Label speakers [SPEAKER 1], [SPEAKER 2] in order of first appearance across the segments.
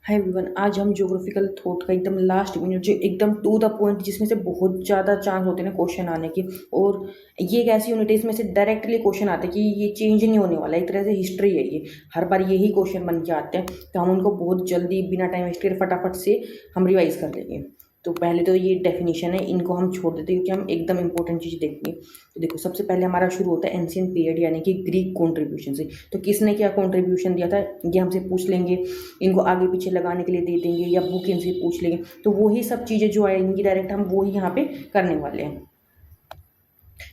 [SPEAKER 1] Hi everyone, आज हम geographical thought का एकदम लास्ट मिनट जो एकदम टू द पॉइंट, जिसमें से बहुत ज़्यादा चांस होते हैं ना क्वेश्चन आने की। और ये एक ऐसी यूनिट है इसमें से डायरेक्टली क्वेश्चन आते हैं कि ये चेंज नहीं होने वाला है। एक तरह से हिस्ट्री है, ये हर बार यही क्वेश्चन बन के आते हैं, तो हम उनको बहुत जल्दी बिना टाइम वेस्ट करे फटाफट से हम रिवाइज कर लेंगे। तो पहले तो ये डेफिनेशन है, इनको हम छोड़ देते हैं क्योंकि हम एकदम इंपॉर्टेंट चीज़ देखेंगे। तो देखो, सबसे पहले हमारा शुरू होता है एंशियंट पीरियड यानी कि ग्रीक कॉन्ट्रीब्यूशन से। तो किसने क्या कॉन्ट्रीब्यूशन दिया था ये हमसे पूछ लेंगे, इनको आगे पीछे लगाने के लिए दे देंगे या बुक इनसे पूछ लेंगे। तो वही सब चीज़ें जो आएंगी डायरेक्ट हम वही यहाँ पे करने वाले हैं।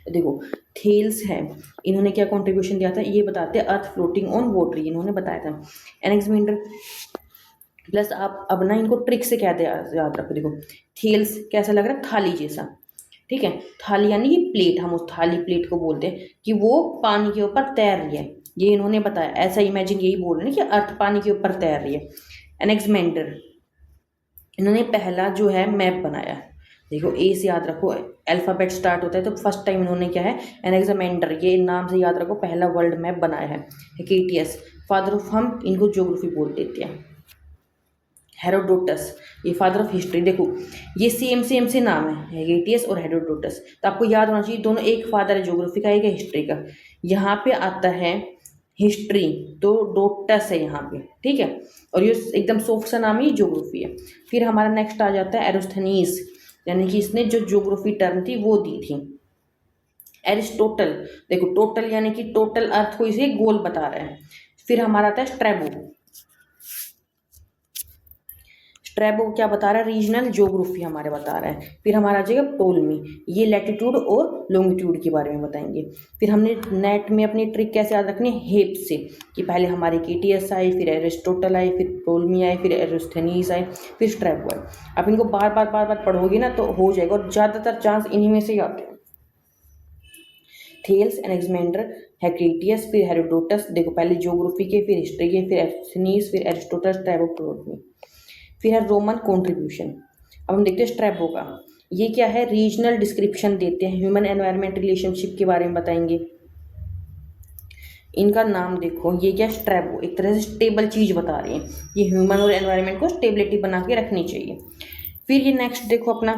[SPEAKER 1] तो देखो, थेल्स है, इन्होंने क्या कंट्रीब्यूशन दिया था ये बताते हैं। अर्थ फ्लोटिंग ऑन वाटर, इन्होंने बताया था। एनेक्समेंडर प्लस आप अब ना इनको ट्रिक से कहते हैं, याद रखो। देखो, थेल्स कैसा लग रहा है, थाली जैसा, ठीक है। थाली यानी कि प्लेट, हम उस थाली प्लेट को बोलते हैं कि वो पानी के ऊपर तैर रही है, ये इन्होंने बताया। ऐसा इमेजिन यही बोल रहे हैं कि अर्थ पानी के ऊपर तैर रही है। एनेक्समेंडर, इन्होंने पहला जो है मैप बनाया। देखो, ए से याद रखो, अल्फ़ाबेट स्टार्ट होता है तो फर्स्ट टाइम इन्होंने क्या है, एनेक्समेंडर, ये नाम से याद रखो, पहला वर्ल्ड मैप बनाया है। हेकेटियस, फादर ऑफ, हम इनको ज्योग्राफी बोल देते हैं। हेरोडोटस, ये फादर ऑफ हिस्ट्री। देखो, ये सेम सेम से नाम है, हेगेटियस और हेरोडोटस, तो आपको याद होना चाहिए दोनों एक फादर है, ज्योग्राफी का एक है हिस्ट्री का। यहाँ पे आता है हिस्ट्री, तो डोटस है यहाँ पे, ठीक है। और ये एकदम सॉफ्ट सा नाम ही ज्योग्राफी है। फिर हमारा नेक्स्ट आ जाता है एरोस्थनीस, यानी कि इसने जो ज्योग्राफी टर्म थी वो दी थी। एरिस्टोटल, देखो टोटल यानी कि टोटल अर्थ को इसे गोल बता रहा है। फिर हमारा आता है स्ट्रैबो, स्ट्रैबो क्या बता रहा है, रीजनल ज्योग्राफी हमारे बता रहा है। फिर हमारा आ जाएगा टोलमी, ये लैटिट्यूड और लॉन्गिट्यूड के बारे में बताएंगे। फिर हमने नेट में अपनी ट्रिक कैसे याद रखनी है, हेप से, कि पहले हमारे केटीएस आए, फिर एरिस्टोटल आए, फिर टोलमी आए, फिर एरिस्थेनीस आए, फिर स्ट्रैबो आए। आप इनको बार बार पढ़ोगे ना तो हो जाएगा, और ज़्यादातर चांस इन्हीं में से ही आते हैं। थेल्स, एनेक्समेंडर, हेक्रेटियस, फिर हेरोडोटस। देखो, पहले ज्योग्राफी के, फिर हिस्ट्री के, फिर एरिस्थेनीस, फिर एरिस्टोटल, स्ट्रैबो, टोलमी। फिर है रोमन कॉन्ट्रीब्यूशन। अब हम देखते हैं स्ट्रैबो का, ये क्या है, रीजनल डिस्क्रिप्शन देते हैं, ह्यूमन एनवायरनमेंट रिलेशनशिप के बारे में बताएंगे। इनका नाम देखो, ये क्या, स्ट्रैबो, एक तरह से स्टेबल चीज बता रही है, ये ह्यूमन और एनवायरनमेंट को स्टेबिलिटी बना के रखनी चाहिए। फिर ये नेक्स्ट देखो अपना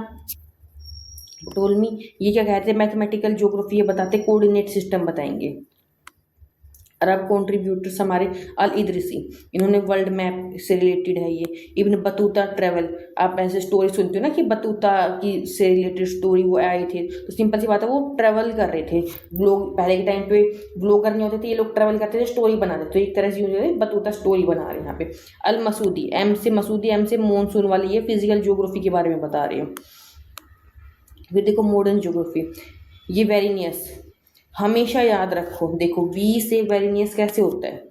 [SPEAKER 1] टोलमी, ये क्या कहते हैं, मैथमेटिकल ज्योग्राफी, ये बताते कोऑर्डिनेट सिस्टम बताएंगे। अरब कॉन्ट्रीब्यूटर्स हमारे अल इदरिसी, इन्होंने वर्ल्ड मैप से रिलेटेड है ये। इब्न बतूता ट्रेवल, आप ऐसे स्टोरी सुनते हो ना कि बतूता की से रिलेटेड स्टोरी वो आए थे, तो सिंपल सी बात है वो ट्रेवल कर रहे थे। लोग पहले के टाइम पे ब्लॉगर नहीं होते थे, ये लोग ट्रेवल करते थे, स्टोरी बनाते थे, तो एक तरह से यूँ बतूता स्टोरी बना रहे हैं यहाँ पे। अल मसूदी, एम से मसूदी, एम से मॉनसून वाली, ये फिजिकल ज्योग्राफी के बारे में बता रही हूँ। फिर देखो मॉडर्न ज्योग्राफी, ये वेरिनियस, हमेशा याद रखो। देखो, वी से वेरिनियस कैसे होता है,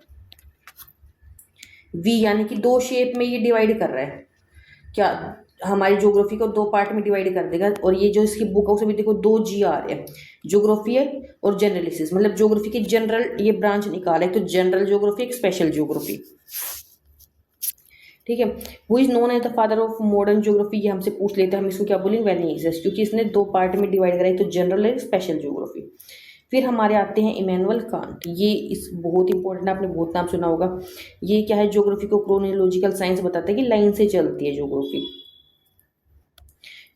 [SPEAKER 1] वी यानी कि दो शेप में ये डिवाइड कर रहा है, क्या हमारी ज्योग्राफी को दो पार्ट में डिवाइड कर देगा। और ये जो इसकी बुक है उसमें देखो दो जी आ रहे हैं, ज्योग्राफी है और जनरलिसिस, मतलब ज्योग्राफी की जनरल ये ब्रांच निकाला है, तो जनरल ज्योग्राफी, एक स्पेशल ज्योग्राफी, ठीक है। वो is known as the father of modern geography, ये हमसे पूछ लेते हैं, हम इसको क्या बोलेंगे, वेरिनियस, क्योंकि इसने दो पार्ट में डिवाइड करा है, तो जनरल और स्पेशल ज्योग्राफी। फिर हमारे आते हैं इमैनुअल कांट, ये इस बहुत इंपॉर्टेंट, आपने बहुत नाम सुना होगा। ये क्या है, ज्योग्राफी को क्रोनोलॉजिकल साइंस बताता है कि लाइन से चलती है ज्योग्राफी।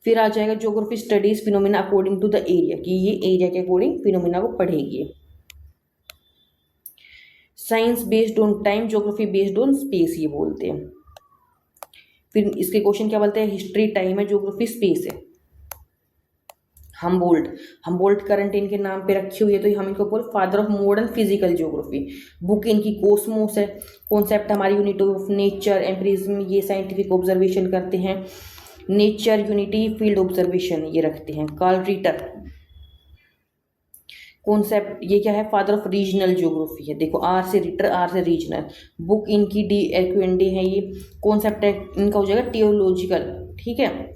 [SPEAKER 1] फिर आ जाएगा geography studies phenomena according to the area, कि ये एरिया के अकॉर्डिंग फिनोमिना को पढ़ेगी। Science based on time, geography based on space, ये बोलते हैं। फिर इसके क्वेश्चन क्या बोलते हैं, हिस्ट्री टाइम है, ज्योग्राफी स्पेस है। हम बोल्ट करंट इनके नाम पे रखी हुई है, तो हम इनको बोल father of modern physical geography. Book इनकी कोस्मोस है। कॉन्सेप्ट हमारी यूनिट ऑफ नेचर, एम्पिरिज्म, ये साइंटिफिक ऑब्जर्वेशन करते हैं। नेचर यूनिटी, फील्ड ऑब्जर्वेशन ये रखते हैं। कार्ल रिटर, कॉन्सेप्ट ये क्या है, फादर ऑफ रीजनल ज्योग्राफी है। देखो, आर से रिटर, आर से रीजनल। बुक इनकी डी एक्वेंडे है। ये कॉन्सेप्ट है इनका हो जाएगा टियोलॉजिकल, ठीक है।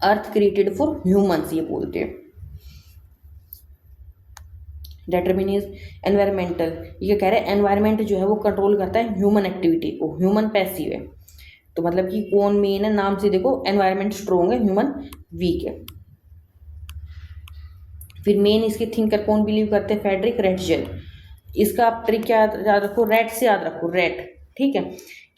[SPEAKER 1] अर्थ क्रिएटेड फॉर ह्यूमंस ये बोलते हैं। डेटर्मिनिज एनवायरमेंटल, ये कह रहे हैं एनवायरमेंट जो है वो कंट्रोल करता है ह्यूमन एक्टिविटी को, ह्यूमन पैसिव है। तो मतलब कि कौन मेन है, नाम से देखो, एनवायरमेंट स्ट्रोंग है, ह्यूमन वीक है। फिर मेन इसके थिंकर कौन बिलीव करते हैं, फेडरिक रेटजेल। इसका आप ट्रिक क्या याद रखो, रेट से याद रखो, रेट, ठीक है,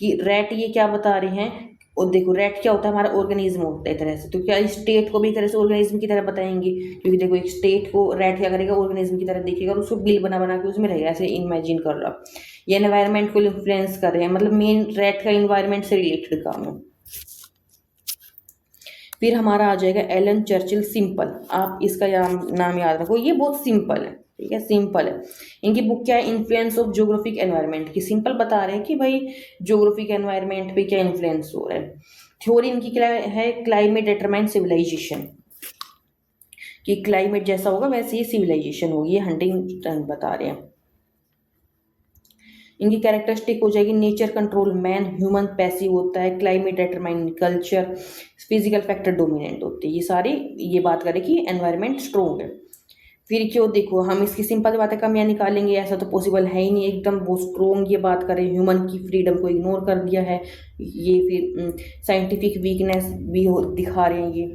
[SPEAKER 1] कि रैट ये क्या बता रहे हैं। और देखो रैट क्या होता है, हमारा ऑर्गेनिज्म होता है एक तरह से, तो क्या स्टेट को भी एक तरह से ऑर्गेनिज्म की तरह बताएंगे, क्योंकि देखो एक स्टेट को रैट क्या करेगा, ऑर्गेनिज्म की तरह देखेगा और उसको बिल बना बना के उसमें रहेगा, ऐसे इमेजिन कर रहा। ये एनवायरनमेंट को इन्फ्लुएंस कर रहे हैं, मतलब मेन रैट का इन्वायरमेंट से रिलेटेड काम है। फिर हमारा आ जाएगा एलन चर्चिल सिंपल, आप इसका नाम याद रखो, ये बहुत सिंपल है, ठीक है, सिंपल है। इनकी बुक क्या है, इन्फ्लुएंस ऑफ ज्योग्राफिक एनवायरनमेंट की, सिंपल बता रहे हैं कि भाई ज्योग्राफिक एनवायरनमेंट पे क्या इन्फ्लुएंस हो रहा है। थ्योरी इनकी क्या है, क्लाइमेट डिटरमाइन सिविलाइजेशन, कि क्लाइमेट जैसा होगा वैसे ही सिविलाइजेशन होगी, ये हंटिंगटन बता रहे हैं। इनकी कैरेक्टरिस्टिक हो जाएगी, nature control man, human passive होता है, climate determine culture, physical factor dominant होते हैं, ये सारी ये बात करें कि एनवायरनमेंट स्ट्रोंग है। फिर क्यों, देखो हम इसकी सिंपल बातें कमियां निकालेंगे, ऐसा तो पॉसिबल है ही नहीं, एकदम बहुत स्ट्रोंग ये बात करें, ह्यूमन की फ्रीडम को इग्नोर कर दिया है ये, फिर साइंटिफिक वीकनेस भी दिखा रहे हैं ये।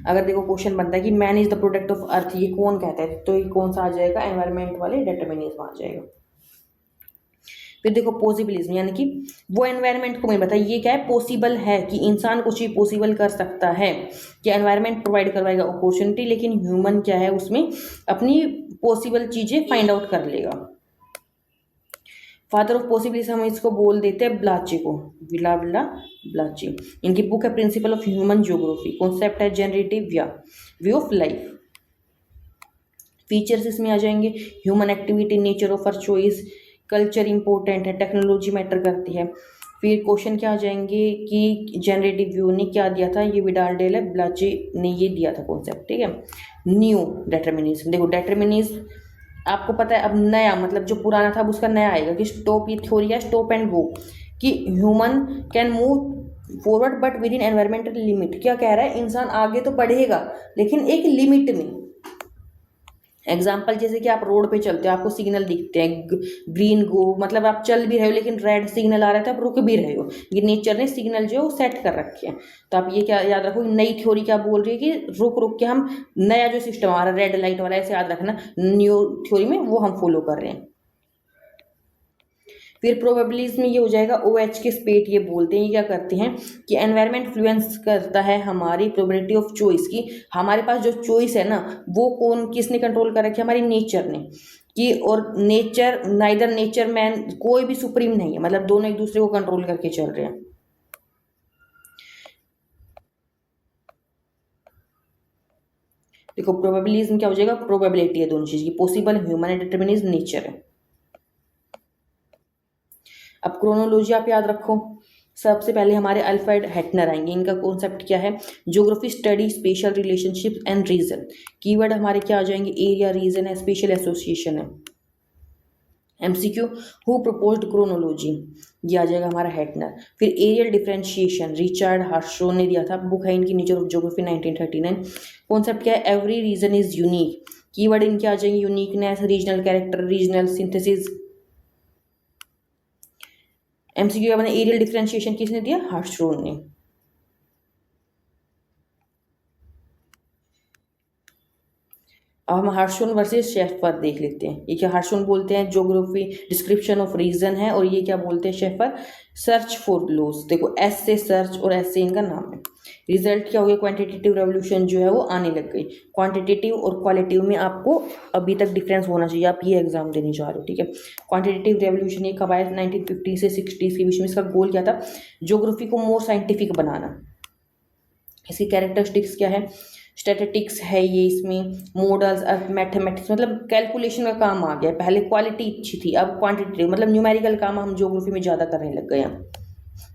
[SPEAKER 1] अगर देखो क्वेश्चन बनता है कि man is the product of earth, ये कौन कहता है, तो ये कौन सा आ जाएगा, एनवायरनमेंट वाले डिटर्मिनिज्म आ जाएगा। फिर देखो पॉसिबिलिज्म, यानी कि वो एनवायरनमेंट को मैं बताया, ये क्या है, पॉसिबल है कि इंसान कुछ भी पॉसिबल कर सकता है, कि एनवायरनमेंट प्रोवाइड करवाएगा अपॉर्चुनिटी, लेकिन ह्यूमन क्या है उसमें अपनी पॉसिबल चीजें फाइंड आउट कर लेगा। फादर ऑफ पॉसिबिलिटी हम इसको बोल देते हैं ब्लाचे को, विला विला ब्लाचे। इनकी बुक है principle of human geography, concept है generative view of life. Features इसमें आ जाएंगे, human activity, nature of our choice, culture important है, टेक्नोलॉजी मैटर करती है। फिर क्वेश्चन क्या आ जाएंगे कि जनरेटिव व्यू ने क्या दिया था, ये विडाल डेल है ब्लाचे ने ये दिया था कॉन्सेप्ट, ठीक है। न्यू डेटर्मिनिज्म, देखो डेटर्मिनिज्म आपको पता है, अब नया मतलब जो पुराना था अब उसका नया आएगा, कि स्टॉप, ये थ्योरी है स्टॉप एंड गो, कि human can move forward but with in environmental limit. क्या कह रहा है, इंसान आगे तो बढ़ेगा लेकिन एक लिमिट में। एग्जाम्पल जैसे कि आप रोड पे चलते हो, आपको सिग्नल दिखते हैं, ग्रीन गो, मतलब आप चल भी रहे हो लेकिन रेड सिग्नल आ रहा था, आप रुक भी रहे हो, ये नेचर ने सिग्नल जो है वो सेट कर रखे हैं। तो आप ये क्या याद रखो, नई थ्योरी क्या बोल रही है कि रुक रुक के हम नया जो सिस्टम आ रहा है रेड लाइट वाला, ऐसे याद रखना, न्यू थ्योरी में वो हम फॉलो कर रहे हैं। फिर प्रोबेबिलिज्म ये हो जाएगा, ओ एच के स्पेट ये बोलते हैं, ये क्या करते हैं कि एनवायरनमेंट इन्फ्लुएंस करता है हमारी प्रोबेबिलिटी ऑफ चॉइस की, हमारे पास जो चॉइस है ना वो कौन किसने कंट्रोल कर रखी है, हमारी नेचर ने, कि और नेचर नाइदर नेचर मैन, कोई भी सुप्रीम नहीं है, मतलब दोनों एक दूसरे को कंट्रोल करके चल रहे हैं। देखो प्रोबेबिलिज्म क्या हो जाएगा, प्रोबेबिलिटी है दोनों चीज की, पॉसिबल ह्यूमन है, डिटर्मिनिज्म नेचर है। अब क्रोनोलॉजी आप याद रखो, सबसे पहले हमारे अल्फ्रेड हेटनर आएंगे, इनका कॉन्सेप्ट क्या है, geography study spatial relationship and region. Keyword हमारे क्या आ जाएंगे, एरिया, रीजन है, स्पेशल एसोसिएशन है। एमसीक्यू, हु प्रपोज्ड क्रोनोलॉजी, ये आ जाएगा हमारा हेटनर। फिर एरियल डिफरेंशिएशन, रिचर्ड हार्शो ने दिया था, बुक है इनकी नेचर ऑफ ज्योग्राफी 1939। कॉन्सेप्ट क्या है, every region is unique, keyword इनके आ जाएंगे uniqueness, regional character, regional synthesis. MCQ मैंने एरियल डिफरेंशिएशन किसने दिया, हार्शोन ने। अब हम हार्शोन वर्सेस शेफर देख लेते हैं, ये क्या हार्शोन बोलते हैं ज्योग्राफी डिस्क्रिप्शन ऑफ रीजन है, और ये क्या बोलते हैं शेफर, सर्च फॉर लॉस। देखो एस से सर्च और एस से इनका नाम है। रिजल्ट क्या हो गया, क्वांटिटेटिव रेवोल्यूशन जो है वो आने लग गई। क्वांटिटेटिव और क्वालिटेटिव में आपको अभी तक डिफरेंस होना चाहिए, आप ये एग्जाम देने जा रहे हो, ठीक है। क्वांटिटेटिव रेवोल्यूशन ये कब आया, 1950 से 60 के बीच में। इसका गोल क्या था, ज्योग्राफी को मोर साइंटिफिक बनाना। इसकी कैरेक्टरिस्टिक्स क्या है, स्टैटिस्टिक्स है ये, इसमें मॉडल्स, मैथमेटिक्स, मतलब कैलकुलेशन का काम आ गया। पहले क्वालिटी अच्छी थी, अब क्वांटिटी, मतलब न्यूमेरिकल काम हम ज्योग्राफी में ज़्यादा करने लग गए हैं,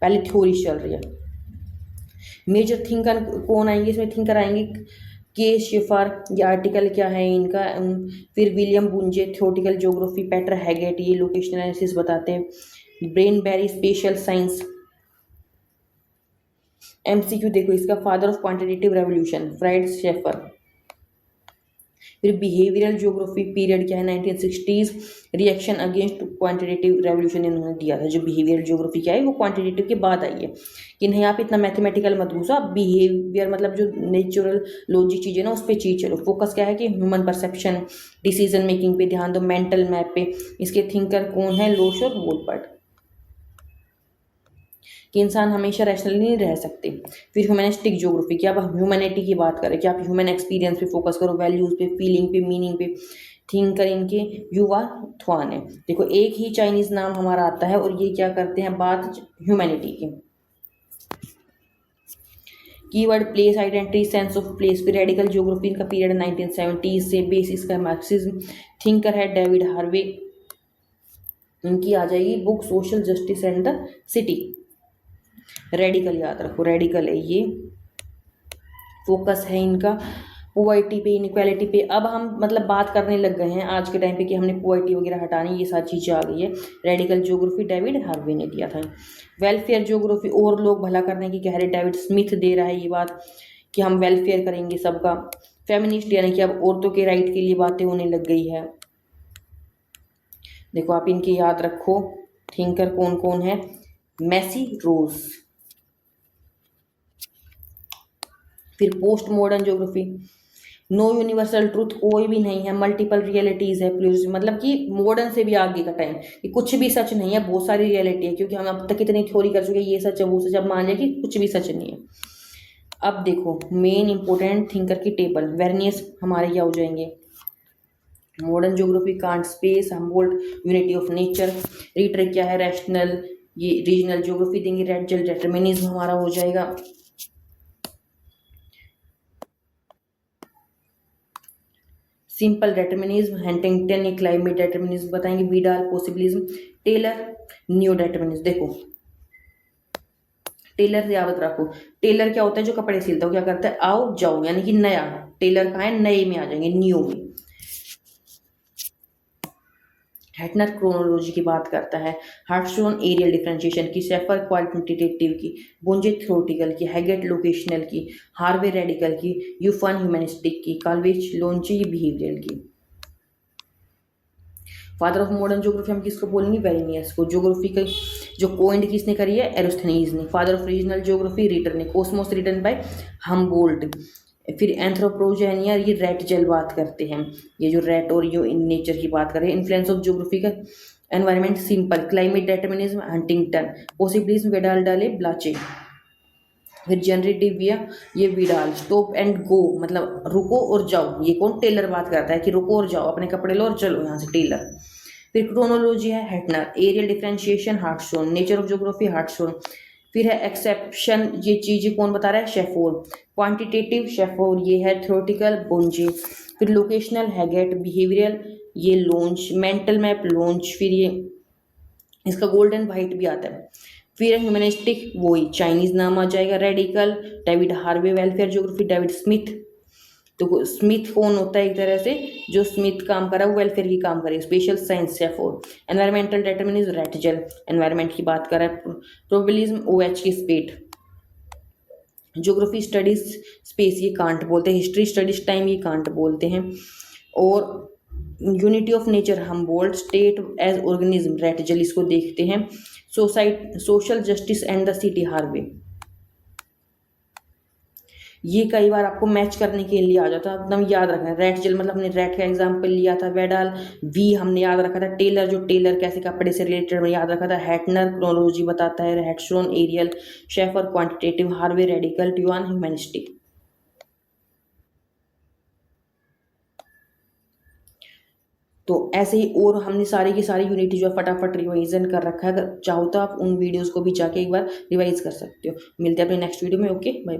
[SPEAKER 1] पहले थ्योरी चल रही है। मेजर थिंकर कौन आएंगे इसमें, थिंकर आएंगे के शेफर, ये आर्टिकल क्या है इनका। फिर William Bunge, theoretical geography, Peter Haggett, ये लोकेशनल एनालिसिस बताते हैं। Brian Berry, spatial science. MCQ देखो इसका, father of quantitative revolution, Fred Schaefer. फिर बिहेवियरल ज्योग्राफी पीरियड क्या है 1960s, reaction against quantitative revolution इन्होंने दिया था। जो बिहेवियरल ज्योग्राफी क्या है वो क्वांटिटेटिव के बाद आई है कि नहीं आप इतना मैथमेटिकल मत घुसो, आप बिहेवियर मतलब जो नेचुरल लॉजिक चीज़ें ना उस पर चीज चलो। फोकस क्या है कि ह्यूमन परसेप्शन, डिसीजन मेकिंग पे ध्यान दो, मेंटल मैप पे। इसके थिंकर कौन है? लोश और वोलपर्ट। कि इंसान हमेशा रैशनली नहीं रह सकते। फिर ह्यूमनिस्टिक ज्योग्राफी कि अब हम ह्यूमैनिटी की बात करें कि आप ह्यूमन एक्सपीरियंस पे फोकस करो, वैल्यूज़ पे, फीलिंग पे, मीनिंग पे। थिंकर इनके युवा थ्वान है। देखो एक ही चाइनीज़ नाम हमारा आता है और ये क्या करते हैं बात ह्यूमैनिटी की। Keyword place identity, sense of place. फिर रेडिकल ज्योग्राफी का पीरियड 1970 से, बेसिस का मार्क्सिज्म। थिंकर है डेविड हार्वे। इनकी आ जाएगी book social justice and the city. Radical याद रखो, रेडिकल है ये। फोकस है इनका पुअर्टी पे, इनक्वालिटी पे। अब हम मतलब बात करने लग गए हैं आज के टाइम पे कि हमने पुअर्टी वगैरह हटानी, ये सारी चीज़ें आ गई है। रेडिकल ज्योग्राफी डेविड हार्वे ने दिया था। वेलफेयर ज्योग्राफी और लोग भला करने की कह रहे, डेविड स्मिथ दे रहा है ये बात कि हम वेलफेयर करेंगे सबका। फेमिनिस्ट यानी कि अब औरतों के राइट के लिए बातें होने लग गई है। देखो आप इनके याद रखो थिंकर कौन कौन है। Massey Rose. फिर post modern geography, no universal truth, कोई भी नहीं है, मल्टीपल रियलिटीज है, प्लूरलिज्म, मतलब कि मॉडर्न से भी आगे का टाइम कि कुछ भी सच नहीं है, बहुत सारी रियलिटी है। क्योंकि हम अब तक इतनी थ्योरी कर चुके हैं ये सच है वो सच, अब मान लिया कि कुछ भी सच नहीं है। अब देखो मेन इंपॉर्टेंट थिंकर की टेबल, वेरनियस हमारे क्या हो जाएंगे। Modern geography can't space, Humboldt unity of nature. रीटर क्या है रैशनल, ये रीजनल ज्योग्राफी देंगे। रेडजल डिटर्मिनिज्म हमारा हो जाएगा। सिंपल डेटर्मिनिज्म, हंटिंगटन ये क्लाइमेट डेटर्मिनिज्म बताएंगे। Vidal possibilism, Taylor new determinism. देखो टेलर याद रखो, टेलर क्या होता है जो कपड़े सिलता है, क्या करता है आओ जाओ यानी कि नया। टेलर कहाँ है? नए में आ जाएंगे, न्यू में। हैटनर क्रोनोलॉजी की बात करता है। हार्टस्टोन एरियल डिफरेंशिएशन की, शेफर क्वांटिटेटिव की, बोंजे थ्योरेटिकल की, हैगेट लोकेशनल की, हार्वे रेडिकल की, यूफन ह्यूमनिस्टिक की, काल्विच लोंची बिहेवियरल की। फादर ऑफ मॉडर्न ज्योग्राफी हम किसको बोलेंगे? वेरेनियस को। ज्योग्राफी का जो कोइंड किसने करी है? एरोस्थनीज ने। Father of regional geography Ritter ने। Cosmos written by Humboldt. फिर एंथ्रोपोजेनिया, ये रैट जेल बात करते हैं, ये जो रैट और ये इन नेचर की बात करें। इन्फ्लुएंस ऑफ ज्योग्राफी का environment simple, climate determinism Huntington, possibilism Vidal de la Blache. फिर जनरेटिव ये विडाल। स्टॉप एंड गो मतलब रुको और जाओ, ये कौन? टेलर बात करता है कि रुको और जाओ, अपने कपड़े लो और चलो यहाँ से, टेलर। फिर क्रोनोलॉजी है Hettner. Areal differentiation Hartshorne. Nature of geography Hartshorne. फिर है एक्सेप्शन, ये चीज़ें कौन बता रहा है? शेफोर। क्वांटिटेटिव शेफोर, ये है थ्योरेटिकल बोंजे। फिर लोकेशनल हैगेट। बिहेवियरल ये लॉन्च। Mental map launch. फिर ये इसका गोल्डन वाइट भी आता है। फिर ह्यूमनिस्टिक वही चाइनीज नाम आ जाएगा। Radical David Harvey. Welfare geography David Smith. तो स्मिथ कौन होता है? एक तरह से जो स्मिथ काम करा वो वेलफेयर की काम करे। Special science Schaefer. Environmental determinism Ratzel, environment की बात करा। प्रोबेबिलिज्म OH की स्पेट। ज्योग्राफी स्टडीज स्पेस ये कांट बोलते हैं। हिस्ट्री स्टडीज टाइम ये कांट बोलते हैं। और unity of nature Humboldt. State as organism Ratzel, इसको देखते हैं। Social justice and the city Harvey, ये कई बार आपको मैच करने के लिए आ जाता है, एकदम याद रखना है। रेट जेल मतलब हमने रेट का एग्जांपल लिया था। वेडाल वी हमने याद रखा था। टेलर जो टेलर कैसे कपड़े से रिलेटेड में याद रखा था। हैटनर क्रोनोलॉजी बताता है। Hartshorne areal. Schaefer quantitative. Harvey radical. Tuan humanistic. तो ऐसे ही और हमने सारी की सारी यूनिटी जो है फटाफट रिवाइजन कर रखा है। अगर चाहो तो आप उन वीडियोस को भी जाके एक बार रिवाइज कर सकते हो। मिलते हैं अपने नेक्स्ट वीडियो में। Okay bye.